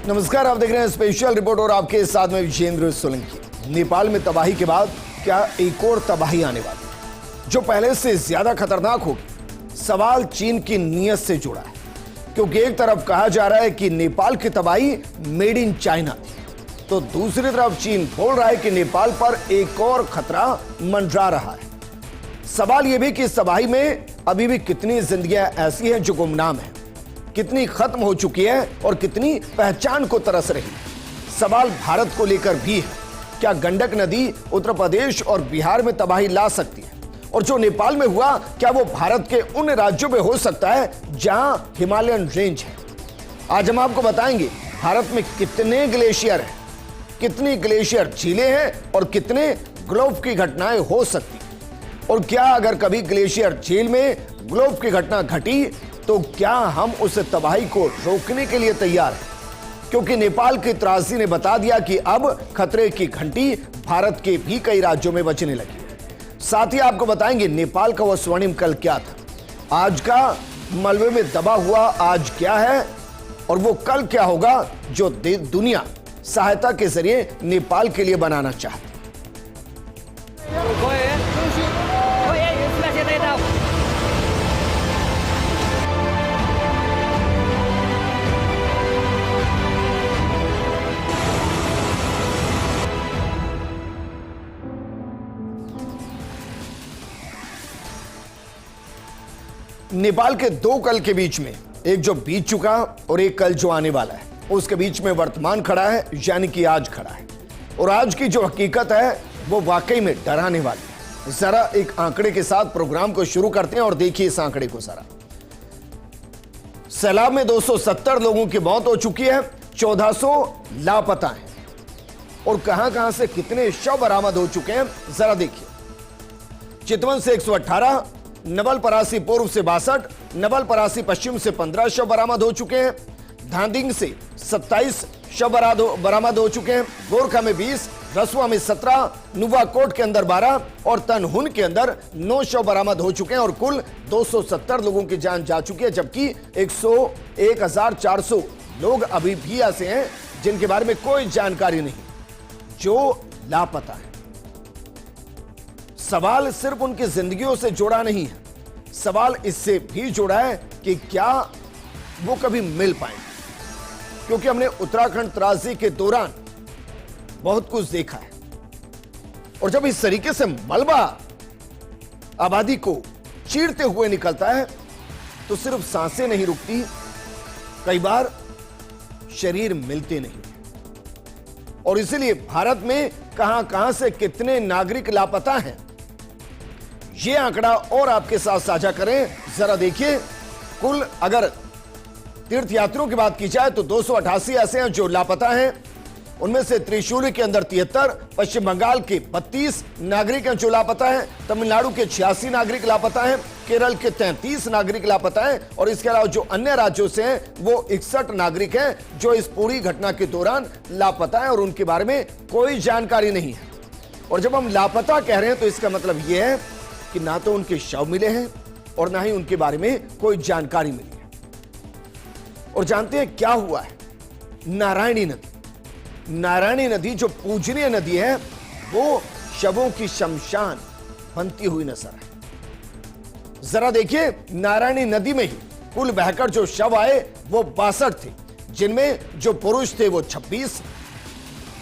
नमस्कार, आप देख रहे हैं स्पेशल रिपोर्ट और आपके साथ में विजेंद्र सोलंकी। नेपाल में तबाही के बाद क्या एक और तबाही आने वाली है जो पहले से ज्यादा खतरनाक होगी? सवाल चीन की नीयत से जुड़ा है, क्योंकि एक तरफ कहा जा रहा है कि नेपाल की तबाही मेड इन चाइना थी, तो दूसरी तरफ चीन बोल रहा है कि नेपाल पर एक और खतरा मंडरा रहा है। सवाल यह भी कि इस तबाही में अभी भी कितनी जिंदगियां ऐसी हैं जो गुमनाम है, कितनी खत्म हो चुकी है और कितनी पहचान को तरस रही। सवाल भारत को लेकर भी है, क्या गंडक नदी उत्तर प्रदेश और बिहार में तबाही ला सकती है? और जो नेपाल में हुआ, क्या वो भारत के उन राज्यों में हो सकता है जहां हिमालयन रेंज है? आज हम आपको बताएंगे भारत में कितने ग्लेशियर हैं, कितनी ग्लेशियर झीलें हैं और कितने ग्लोब की घटनाएं हो सकती हैं। और क्या अगर कभी ग्लेशियर झील में ग्लोब की घटना घटी तो क्या हम उस तबाही को रोकने के लिए तैयार हैं? क्योंकि नेपाल की त्रासदी ने बता दिया कि अब खतरे की घंटी भारत के भी कई राज्यों में बजने लगी है। साथ ही आपको बताएंगे नेपाल का वह स्वर्णिम कल क्या था, आज का मलबे में दबा हुआ आज क्या है और वो कल क्या होगा जो दुनिया सहायता के जरिए नेपाल के लिए बनाना चाहती है। नेपाल के दो कल के बीच में, एक जो बीत चुका और एक कल जो आने वाला है, उसके बीच में वर्तमान खड़ा है, यानी कि आज खड़ा है। और आज की जो हकीकत है वो वाकई में डराने वाली है। जरा एक आंकड़े के साथ प्रोग्राम को शुरू करते हैं और देखिए इस आंकड़े को जरा। सैलाब में 270 लोगों की मौत हो चुकी है, 1400 लापता हैं और कहां से कितने शव बरामद हो चुके हैं जरा देखिए। चितवन से 118, नवलपरासी पूर्व से 62, नवलपरासी पश्चिम से 15 शव बरामद हो चुके हैं, धांधिंग से 27 शव बरामद हो चुके हैं, गोरखा में 20, रसुआ में 17, नुवाकोट के अंदर 12 और तनहुन के अंदर 9 शव बरामद हो चुके हैं और कुल 270 लोगों की जान जा चुकी है, जबकि 1400 लोग अभी भी ऐसे हैं जिनके बारे में कोई जानकारी नहीं, जो लापता है। सवाल सिर्फ उनकी जिंदगियों से जुड़ा नहीं है, सवाल इससे भी जुड़ा है कि क्या वो कभी मिल पाएंगे, क्योंकि हमने उत्तराखंड त्रासदी के दौरान बहुत कुछ देखा है और जब इस तरीके से मलबा आबादी को चीरते हुए निकलता है तो सिर्फ सांसें नहीं रुकती, कई बार शरीर मिलते नहीं। और इसीलिए भारत में कहां से कितने नागरिक लापता हैं, ये आंकड़ा और आपके साथ साझा करें। जरा देखिए, कुल अगर तीर्थयात्रियों की बात की जाए तो 288 ऐसे हैं जो लापता हैं, उनमें से त्रिशूली के अंदर 73, पश्चिम बंगाल के 32 नागरिक हैं जो लापता हैं, तमिलनाडु के 86 नागरिक लापता हैं, केरल के 33 नागरिक लापता हैं और इसके अलावा जो अन्य राज्यों से हैं वो 61 नागरिक हैं जो इस पूरी घटना के दौरान लापता हैं और उनके बारे में कोई जानकारी नहीं है। और जब हम लापता कह रहे हैं तो इसका मतलब यह है कि ना तो उनके शव मिले हैं और ना ही उनके बारे में कोई जानकारी मिली है। और जानते हैं क्या हुआ है? नारायणी नदी जो पूजनीय नदी है वो शवों की शमशान बनती हुई नजर है। जरा देखिए, नारायणी नदी में ही कुल बहकर जो शव आए वो 62 थे, जिनमें जो पुरुष थे वो 26,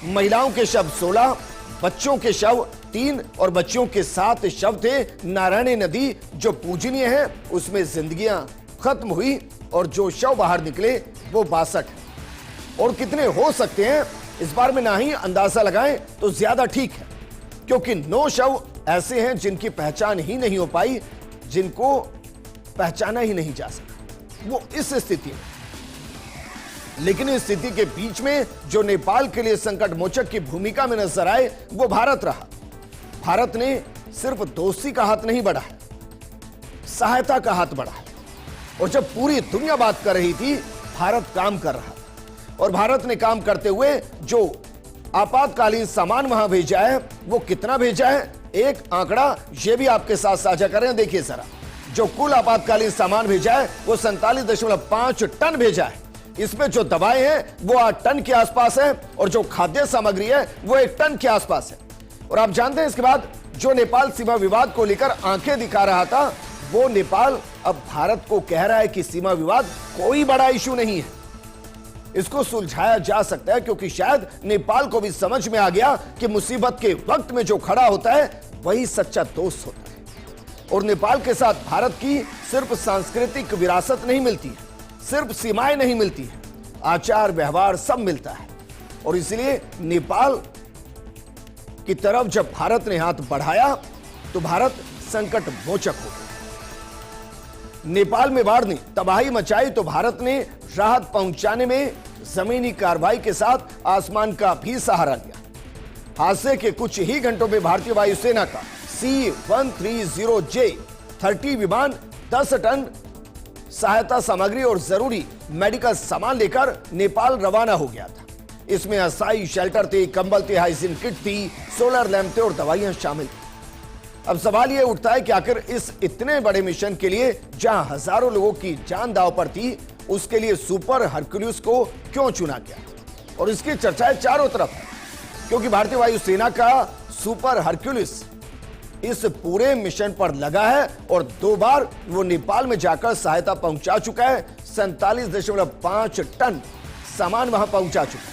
महिलाओं के शव 16, बच्चों के शव 3 और बच्चियों के 7 शव थे। नारायणी नदी जो पूजनीय है उसमें जिंदगियां खत्म हुई और जो शव बाहर निकले वो 62 है। और कितने हो सकते हैं इस बार में ना ही अंदाजा लगाएं तो ज्यादा ठीक है, क्योंकि 9 शव ऐसे हैं जिनकी पहचान ही नहीं हो पाई, जिनको पहचाना ही नहीं जा सका, वो इस स्थिति में। लेकिन इस स्थिति के बीच में जो नेपाल के लिए संकट मोचक की भूमिका में नजर आए वो भारत रहा। भारत ने सिर्फ दोस्ती का हाथ नहीं बढ़ाया, सहायता का हाथ बढ़ाया। और जब पूरी दुनिया बात कर रही थी, भारत काम कर रहा और भारत ने काम करते हुए जो आपातकालीन सामान वहां भेजा है वो कितना भेजा है, एक आंकड़ा ये भी आपके साथ साझा कर रहे हैं। देखिए जरा, जो कुल आपातकालीन सामान भेजा है वो 47.5 टन भेजा है, इसमें जो दवाएं हैं वो 8 टन के आसपास है और जो खाद्य सामग्री है वो 1 टन के आसपास है। और आप जानते हैं इसके बाद जो नेपाल सीमा विवाद को लेकर आंखें दिखा रहा था, वो नेपाल अब भारत को कह रहा है कि सीमा विवाद कोई बड़ा इशू नहीं है, इसको सुलझाया जा सकता है, क्योंकि शायद नेपाल को भी समझ में आ गया कि मुसीबत के वक्त में जो खड़ा होता है वही सच्चा दोस्त होता है। और नेपाल के साथ भारत की सिर्फ सांस्कृतिक विरासत नहीं मिलती है, सिर्फ सीमाएं नहीं मिलती है, आचार व्यवहार सब मिलता है। और इसलिए नेपाल की तरफ जब भारत ने हाथ बढ़ाया तो भारत संकट मोचक हो गया। नेपाल में बाढ़ ने तबाही मचाई तो भारत ने राहत पहुंचाने में जमीनी कार्रवाई के साथ आसमान का भी सहारा लिया। हादसे के कुछ ही घंटों में भारतीय वायुसेना का C-130J-30 विमान 10 टन सहायता सामग्री और जरूरी मेडिकल सामान लेकर नेपाल रवाना हो गया था। इसमें अस्थायी शेल्टर थे, कंबल थे, हाइजीन किट थी, सोलर लैंप थे और दवाइयां शामिल थी। अब सवाल यह उठता है कि आखिर इस इतने बड़े मिशन के लिए जहां हजारों लोगों की जान दांव पर थी, उसके लिए सुपर हरक्यूलिस को क्यों चुना गया? और इसकी चर्चाएं चारों तरफ है, क्योंकि भारतीय वायुसेना का सुपर हरक्यूलिस इस पूरे मिशन पर लगा है और 2 बार वो नेपाल में जाकर सहायता पहुंचा चुका है। 47.5 टन सामान वहां पहुंचा चुका है।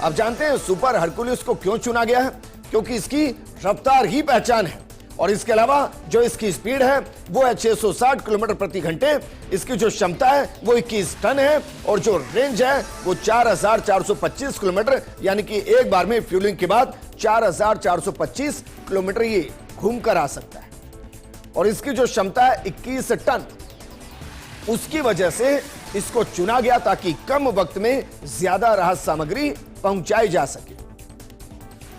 आप जानते हैं सुपर हरक्यूलिस को क्यों चुना गया है? क्योंकि इसकी रफ्तार ही पहचान है और इसके अलावा जो इसकी स्पीड है वो है 660 किलोमीटर प्रति घंटे। इसकी जो क्षमता है वो 21 टन है और जो रेंज है वो 4425 किलोमीटर, यानी कि एक बार में फ्यूलिंग के बाद 4425 किलोमीटर ये घूम कर आ सकता है। और इसकी जो क्षमता है 21 टन, उसकी वजह से इसको चुना गया ताकि कम वक्त में ज्यादा राहत सामग्री पहुंचाई जा सके।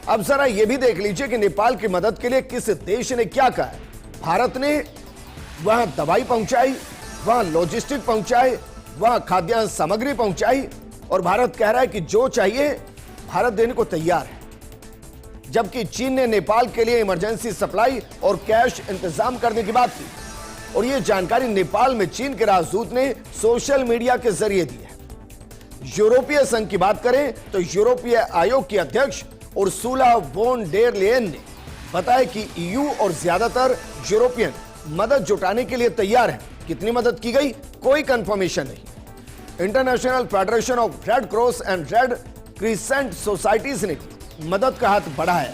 अब जरा यह भी देख लीजिए कि नेपाल की मदद के लिए किस देश ने क्या कहा है। भारत ने वहां दवाई पहुंचाई, वहां लॉजिस्टिक पहुंचाए, वहां खाद्यान्न सामग्री पहुंचाई और भारत कह रहा है कि जो चाहिए भारत देने को तैयार है। जबकि चीन ने नेपाल के लिए इमरजेंसी सप्लाई और कैश इंतजाम करने की बात की और यह जानकारी नेपाल में चीन के राजदूत ने सोशल मीडिया के जरिए दी है। यूरोपीय संघ की बात करें तो यूरोपीय आयोग के अध्यक्ष उर्सुला वोन डेर लेयन ने बताया कि ईयू और ज्यादातर यूरोपियन मदद जुटाने के लिए तैयार हैं। कितनी मदद की गई कोई कंफर्मेशन नहीं। International federation of red cross and red crescent societies ने मदद का हाथ बढ़ाया।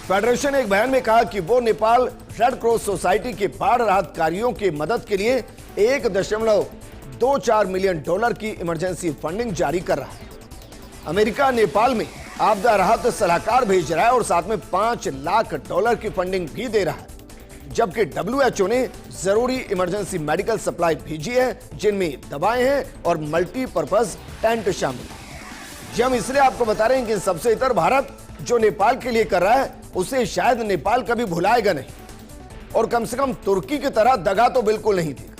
फेडरेशन ने एक बयान में कहा कि वो नेपाल रेड क्रॉस सोसाइटी के बाढ़ राहत कार्यों की मदद के लिए $1.24 मिलियन की इमरजेंसी फंडिंग जारी कर रहा है। अमेरिका नेपाल में आपदा राहत सलाहकार भेज रहा है और साथ में $5 लाख की फंडिंग भी दे रहा है। जबकि WHO ने जरूरी इमरजेंसी मेडिकल सप्लाई भेजी है, जिनमें दवाएं हैं और मल्टीपर्पज टेंट शामिल है। जी हम इसलिए आपको बता रहे हैं कि सबसे इतर भारत जो नेपाल के लिए कर रहा है उसे शायद नेपाल कभी भुलाएगा नहीं और कम से कम तुर्की की तरह दगा तो बिल्कुल नहीं देगा,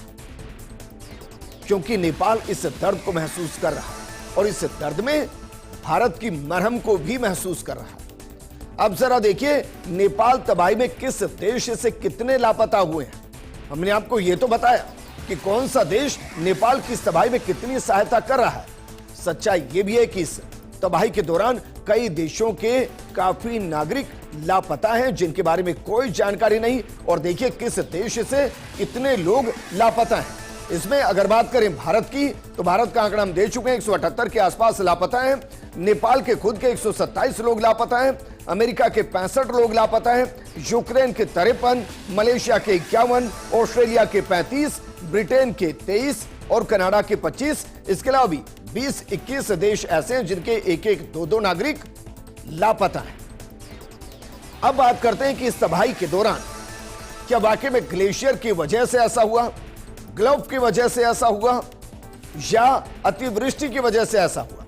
क्योंकि नेपाल इस दर्द को महसूस कर रहा है और इस दर्द में भारत की मरहम को भी महसूस कर रहा है। अब जरा देखिए नेपाल तबाही में किस देश से कितने लापता हुए हैं। हमने आपको यह तो बताया कि कौन सा देश नेपाल की इस तबाही में कितनी सहायता कर रहा है। सच्चाई यह भी है कि इस तबाही के दौरान कई देशों के काफी नागरिक लापता हैं, जिनके बारे में कोई जानकारी नहीं। और देखिए किस देश से कितने लोग लापता हैं। इसमें अगर बात करें भारत की तो भारत का आंकड़ा हम दे चुके हैं, 178 के आसपास लापता हैं। नेपाल के खुद के 127 लोग लापता हैं, अमेरिका के 65 लोग लापता हैं, यूक्रेन के 53, मलेशिया के 51, ऑस्ट्रेलिया के 35, ब्रिटेन के 23 और कनाडा के 25। इसके अलावा भी 20-21 देश ऐसे हैं जिनके एक-एक 2-2 नागरिक लापता हैं। अब बात करते हैं कि इस तबाही के दौरान क्या वाकई में ग्लेशियर की वजह से ऐसा हुआ, ग्लोव की वजह से ऐसा हुआ, या अतिवृष्टि की वजह से ऐसा हुआ,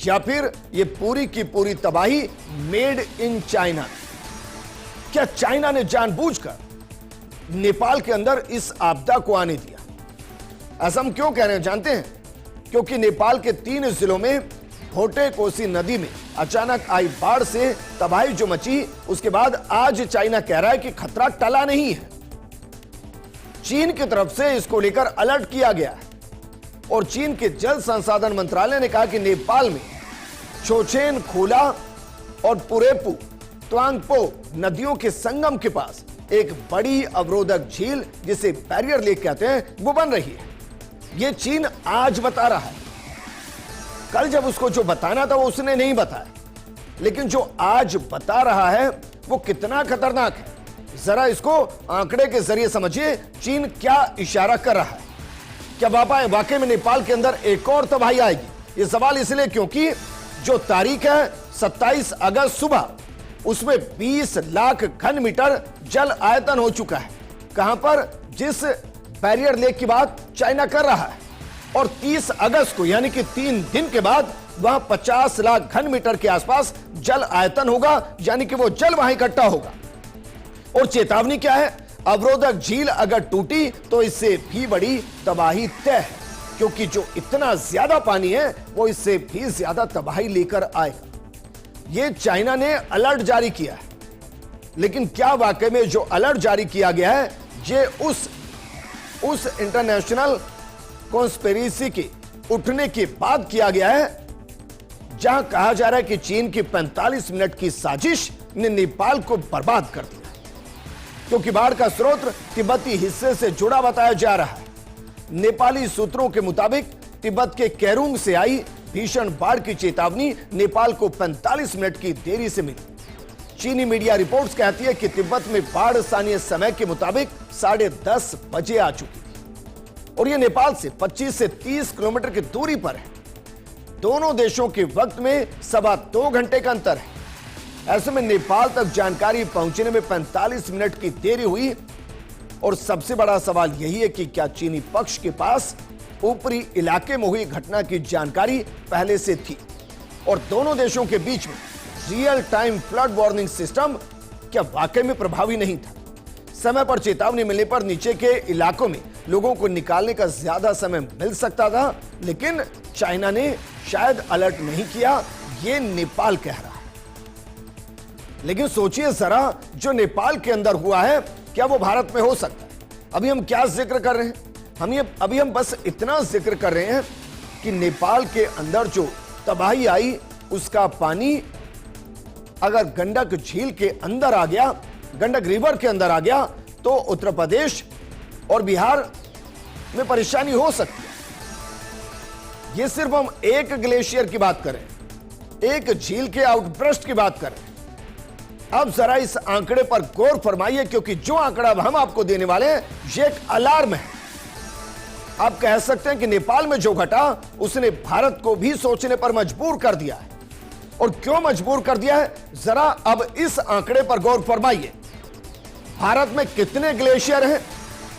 या फिर ये पूरी की पूरी तबाही मेड इन चाइना। क्या चाइना ने जानबूझकर नेपाल के अंदर इस आपदा को आने दिया? ऐसा हम क्यों कह रहे हैं जानते हैं? क्योंकि नेपाल के 3 जिलों में भोटे कोसी नदी में अचानक आई बाढ़ से तबाही जो मची, उसके बाद आज चाइना कह रहा है कि खतरा टला नहीं है। चीन की तरफ से इसको लेकर अलर्ट किया गया है। और चीन के जल संसाधन मंत्रालय ने कहा कि नेपाल में चोचेन, खोला और पुरेपु त्वांगपो नदियों के संगम के पास एक बड़ी अवरोधक झील, जिसे बैरियर लेक कहते हैं, वो बन रही है। ये चीन आज बता रहा है। कल जब उसको जो बताना था वो उसने नहीं बताया, लेकिन जो आज बता रहा है वो कितना खतरनाक है, जरा इसको आंकड़े के जरिए समझिए। चीन क्या इशारा कर रहा है? क्या वाकई में नेपाल के अंदर एक और तबाही आएगी? ये सवाल इसलिए क्योंकि जो तारीख है 27 अगस्त सुबह, उसमें 20 लाख घन मीटर जल आयतन हो चुका है। कहां पर? जिस बैरियर लेक की बात चाइना कर रहा है। और 30 अगस्त को यानी कि 3 दिन के बाद वहां 50 लाख घन मीटर के आसपास जल आयतन होगा, यानी कि वो जल वहां इकट्ठा होगा। और चेतावनी क्या है? अवरोधक झील अगर टूटी तो इससे भी बड़ी तबाही तय है, क्योंकि जो इतना ज्यादा पानी है वो इससे भी ज्यादा तबाही लेकर आएगा। ये चाइना ने अलर्ट जारी किया है, लेकिन क्या वाकई में जो अलर्ट जारी किया गया है ये उस इंटरनेशनल कॉन्स्पिरेसी के उठने के बाद किया गया है, जहां कहा जा रहा है कि चीन की 45 मिनट की साजिश ने नेपाल को बर्बाद कर दिया, क्योंकि बाढ़ का स्रोत तिब्बती हिस्से से जुड़ा बताया जा रहा है। नेपाली सूत्रों के मुताबिक तिब्बत के केरुंग से आई भीषण बाढ़ की चेतावनी नेपाल को 45 मिनट की देरी से मिली। चीनी मीडिया रिपोर्ट्स कहती है कि तिब्बत में बाढ़ स्थानीय समय के मुताबिक 10:30 बजे आ चुकी थी और यह नेपाल से 25 से 30 किलोमीटर की दूरी पर है। दोनों देशों के वक्त में 2.25 घंटे का अंतर है। ऐसे में नेपाल तक जानकारी पहुंचने में 45 मिनट की देरी हुई। और सबसे बड़ा सवाल यही है कि क्या चीनी पक्ष के पास ऊपरी इलाके में हुई घटना की जानकारी पहले से थी और दोनों देशों के बीच में real time flood warning system क्या वाकई में प्रभावी नहीं था? समय पर चेतावनी मिलने पर नीचे के इलाकों में लोगों को निकालने का ज्यादा समय मिल सकता था, लेकिन चाइना ने शायद अलर्ट नहीं किया, यह नेपाल कह रहा है। लेकिन सोचिए जरा, जो नेपाल के अंदर हुआ है क्या वो भारत में हो सकता है? अभी हम क्या जिक्र कर रहे हैं? अभी हम बस इतना जिक्र कर रहे हैं कि नेपाल के अंदर जो तबाही आई उसका पानी अगर गंडक झील के अंदर आ गया, गंडक रिवर के अंदर आ गया, तो उत्तर प्रदेश और बिहार में परेशानी हो सकती है। यह सिर्फ हम एक ग्लेशियर की बात करें, एक झील के आउटब्रस्ट की बात करें। अब जरा इस आंकड़े पर गौर फरमाइए, क्योंकि जो आंकड़ा हम आपको देने वाले हैं ये एक अलार्म है। आप कह सकते हैं कि नेपाल में जो घटा उसने भारत को भी सोचने पर मजबूर कर दिया है। और क्यों मजबूर कर दिया है, जरा अब इस आंकड़े पर गौर फरमाइए। भारत में कितने ग्लेशियर हैं?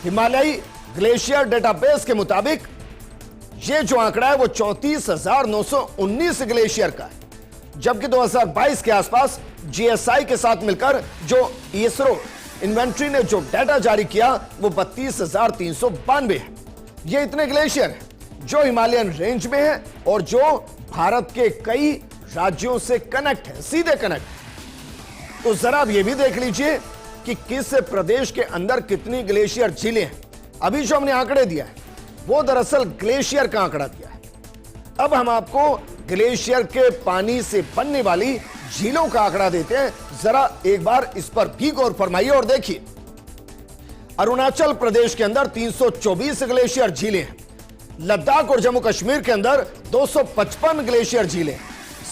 हिमालयी ग्लेशियर डेटाबेस के मुताबिक यह जो आंकड़ा है वो 34,919 ग्लेशियर का है, जबकि 2022 के आसपास जीएसआई के साथ मिलकर जो इसरो इन्वेंट्री ने जो डाटा जारी किया वो 32,392 है। ये इतने ग्लेशियर हैं जो हिमालयन रेंज में है और जो भारत के कई राज्यों से कनेक्ट है, सीधे कनेक्ट। तो जरा अब ये भी देख लीजिए कि किस प्रदेश के अंदर कितनी ग्लेशियर झीलें हैं। अभी जो हमने आंकड़े दिया है वो दरअसल ग्लेशियर का आंकड़ा दिया है। अब हम आपको ग्लेशियर के पानी से बनने वाली झीलों का आंकड़ा देते हैं। जरा एक बार इस पर भी गौर फरमाइए और देखिए। अरुणाचल प्रदेश के अंदर 324 ग्लेशियर झीलें हैं। लद्दाख और जम्मू कश्मीर के अंदर 255 ग्लेशियर झीलें हैं।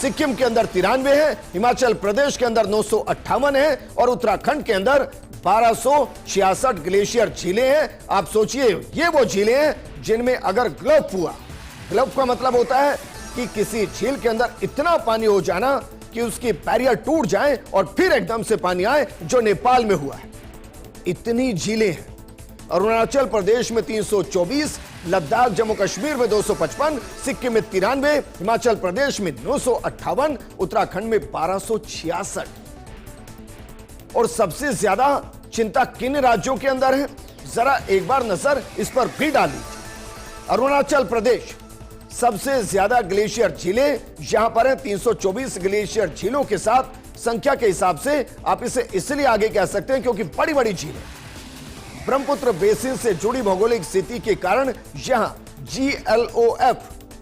सिक्किम के अंदर 93 है, हिमाचल प्रदेश के अंदर 958 है और उत्तराखंड के अंदर 1266 ग्लेशियर झीलें हैं। आप सोचिए, ये वो झीलें हैं जिनमें अगर ग्लफ हुआ, ग्लफ का मतलब होता है कि किसी झील के अंदर इतना पानी हो जाना कि उसकी बैरियर टूट जाए और फिर एकदम से पानी आए, जो नेपाल में हुआ है। इतनी झीलें हैं। अरुणाचल प्रदेश में 324, लद्दाख जम्मू कश्मीर में 255, सिक्किम में 93, हिमाचल प्रदेश में 958, उत्तराखंड में 1266। और सबसे ज्यादा चिंता किन राज्यों के अंदर है, जरा एक बार नजर इस पर भी डाल लीजिए। अरुणाचल प्रदेश सबसे ज्यादा ग्लेशियर झीलें यहां पर है, 324 ग्लेशियर झीलों के साथ संख्या के हिसाब से आप इसे इसलिए आगे कह सकते हैं क्योंकि बड़ी बड़ी झीलें ब्रह्मपुत्र बेसिन से जुड़ी भौगोलिक स्थिति के कारण यहां GLOF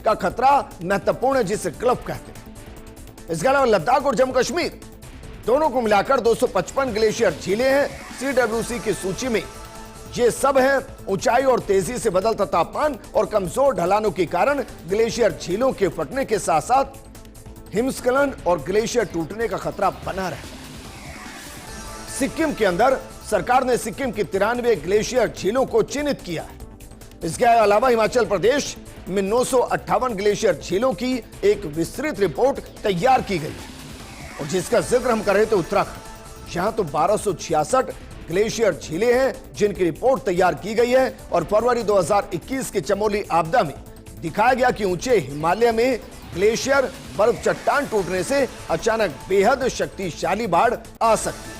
का खतरा महत्वपूर्ण है, जिसे ग्लफ कहते हैं। इसके अलावा लद्दाख और जम्मू कश्मीर दोनों को मिलाकर 255 ग्लेशियर झीलें हैं CWC की सूची में। ये सब है ऊंचाई और तेजी से बदलता तापमान और कमजोर ढलानों के कारण ग्लेशियर झीलों के फटने के साथ साथ हिमस्खलन और ग्लेशियर टूटने का खतरा बना रहता है। सिक्किम के अंदर सरकार ने सिक्किम की 93 ग्लेशियर झीलों को चिन्हित किया है। इसके अलावा हिमाचल प्रदेश में 958 ग्लेशियर झीलों की एक विस्तृत रिपोर्ट तैयार की गई है। और जिसका जिक्र हम कर रहे थे उत्तराखंड, यहां तो 1266 ग्लेशियर झीलें हैं जिनकी रिपोर्ट तैयार की गई है। और फरवरी 2021 के चमोली आपदा में दिखाया गया कि ऊंचे हिमालय में ग्लेशियर बर्फ चट्टान टूटने से अचानक बेहद शक्तिशाली बाढ़ आ सकती है।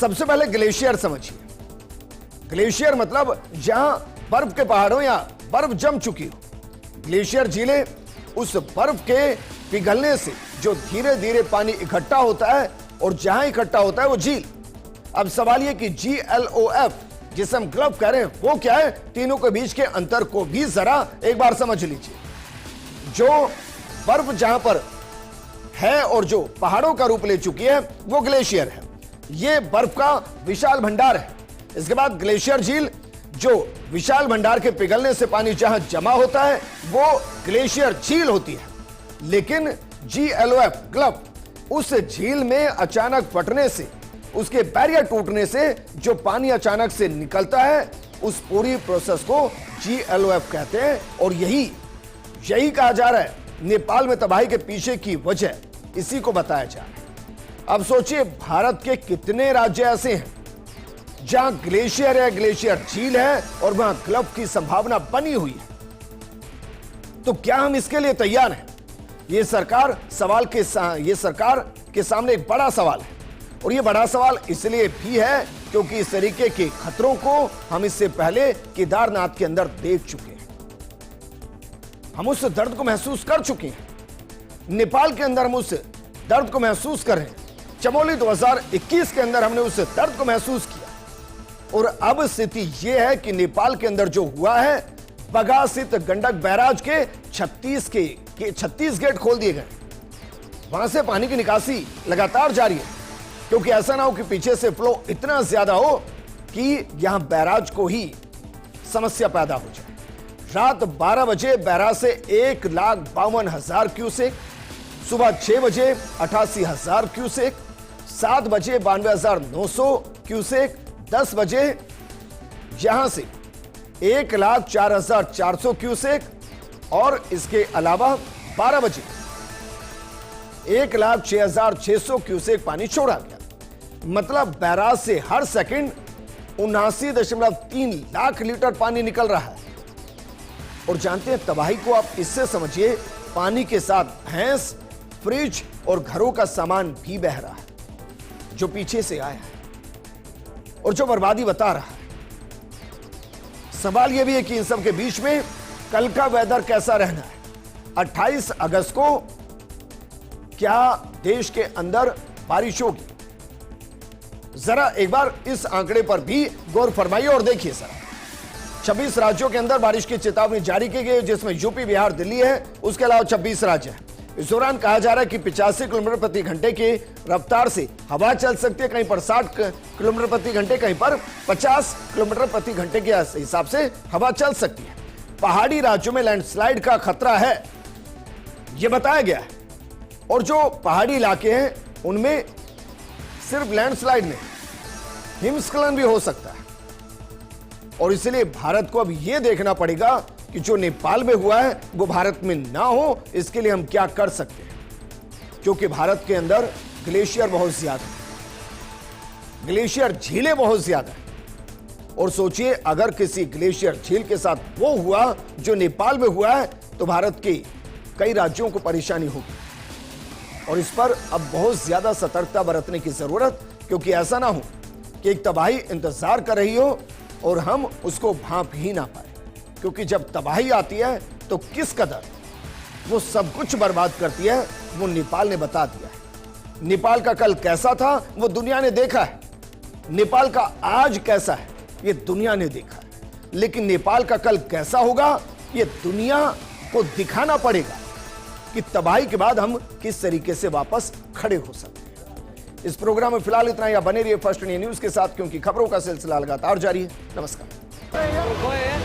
सबसे पहले ग्लेशियर समझिए। ग्लेशियर मतलब जहां बर्फ के पहाड़ों या बर्फ जम चुकी हो। ग्लेशियर झीलें उस बर्फ के पिघलने से जो धीरे धीरे पानी इकट्ठा होता है और जहां इकट्ठा होता है वो झील। अब सवाल यह कि GLOF जिसे हम ग्लफ कह रहे हैं वो क्या है, तीनों के बीच के अंतर को भी जरा एक बार समझ लीजिए। जो बर्फ जहां पर है और जो पहाड़ों का रूप ले चुकी है वो ग्लेशियर है। ये बर्फ का विशाल भंडार है। इसके बाद ग्लेशियर झील, जो विशाल भंडार के पिघलने से पानी जहां जमा होता है वो ग्लेशियर झील होती है। लेकिन GLOF ग्लफ उस झील में अचानक फटने से, उसके बैरियर टूटने से जो पानी अचानक से निकलता है, उस पूरी प्रोसेस को GLOF कहते हैं। और यही कहा जा रहा है नेपाल में तबाही के पीछे की वजह इसी को बताया जा रहा है। अब सोचिए, भारत के कितने राज्य ऐसे हैं जहां ग्लेशियर है, ग्लेशियर झील है और वहां ग्लफ की संभावना बनी हुई है। तो क्या हम इसके लिए तैयार हैं? ये सरकार के सामने एक बड़ा सवाल है। और ये बड़ा सवाल इसलिए भी है क्योंकि इस तरीके के खतरों को हम इससे पहले केदारनाथ के अंदर देख चुके हैं। हम उस दर्द को महसूस कर चुके हैं। नेपाल के अंदर हम उस दर्द को महसूस कर रहे हैं। चमोली 2021 के अंदर हमने उस दर्द को महसूस किया। और अब स्थिति यह है कि नेपाल के अंदर जो हुआ है, बगा स्थित गंडक बैराज के 36 गेट खोल दिए गए। वहां से पानी की निकासी लगातार जारी है, क्योंकि ऐसा ना हो कि पीछे से फ्लो इतना ज्यादा हो कि यहां बैराज को ही समस्या पैदा हो जाए। रात 12 बजे बैराज से 1,52,000 क्यूसेक, सुबह 6 बजे 88,000 क्यूसेक, 7 बजे 92,900 क्यूसेक, 10 बजे यहां से 1,04,400 क्यूसेक और इसके अलावा 12 बजे 1,06,600 क्यूसेक पानी छोड़ा गया। मतलब बैराज से हर सेकंड 79.3 लाख लीटर पानी निकल रहा है। और जानते हैं तबाही को आप इससे समझिए, पानी के साथ भैंस, फ्रिज और घरों का सामान भी बह रहा है जो पीछे से आया है और जो बर्बादी बता रहा है। सवाल यह भी है कि इन सब के बीच में कल का वेदर कैसा रहना है। 28 अगस्त को क्या देश के अंदर बारिश होगी? जरा एक बार इस आंकड़े पर भी गौर फरमाइए और देखिए जरा। 26 राज्यों के अंदर बारिश की चेतावनी जारी की गई, जिसमें यूपी, बिहार, दिल्ली है। उसके अलावा 26 राज्य हैं। इस दौरान कहा जा रहा है कि 85 किलोमीटर प्रति घंटे की रफ्तार से हवा चल सकती है, कहीं पर 60 किलोमीटर प्रति घंटे, कहीं पर 50 किलोमीटर प्रति घंटे के हिसाब से हवा चल सकती है। पहाड़ी राज्यों में लैंडस्लाइड का खतरा है, यह बताया गया है। और जो पहाड़ी इलाके हैं उनमें सिर्फ लैंडस्लाइड नहीं, हिमस्खलन भी हो सकता है। और इसलिए भारत को अब यह देखना पड़ेगा कि जो नेपाल में हुआ है वो भारत में ना हो। इसके लिए हम क्या कर सकते हैं, क्योंकि भारत के अंदर ग्लेशियर बहुत ज्यादा है, ग्लेशियर झीलें बहुत ज्यादा है। और सोचिए, अगर किसी ग्लेशियर झील के साथ वो हुआ जो नेपाल में हुआ है तो भारत के कई राज्यों को परेशानी होगी। और इस पर अब बहुत ज्यादा सतर्कता बरतने की जरूरत, क्योंकि ऐसा ना हो कि एक तबाही इंतजार कर रही हो और हम उसको भांप ही ना पाए। क्योंकि जब तबाही आती है तो किस कदर वो सब कुछ बर्बाद करती है वो नेपाल ने बता दिया है। नेपाल का कल कैसा था वो दुनिया ने देखा है। नेपाल का आज कैसा है ये दुनिया ने देखा है। लेकिन नेपाल का कल कैसा होगा यह दुनिया को दिखाना पड़ेगा कि तबाही के बाद हम किस तरीके से वापस खड़े हो सकते हैं। इस प्रोग्राम में फिलहाल इतना ही। बने रहिए फर्स्ट इंडिया न्यूज के साथ, क्योंकि खबरों का सिलसिला लगातार जारी है। नमस्कार।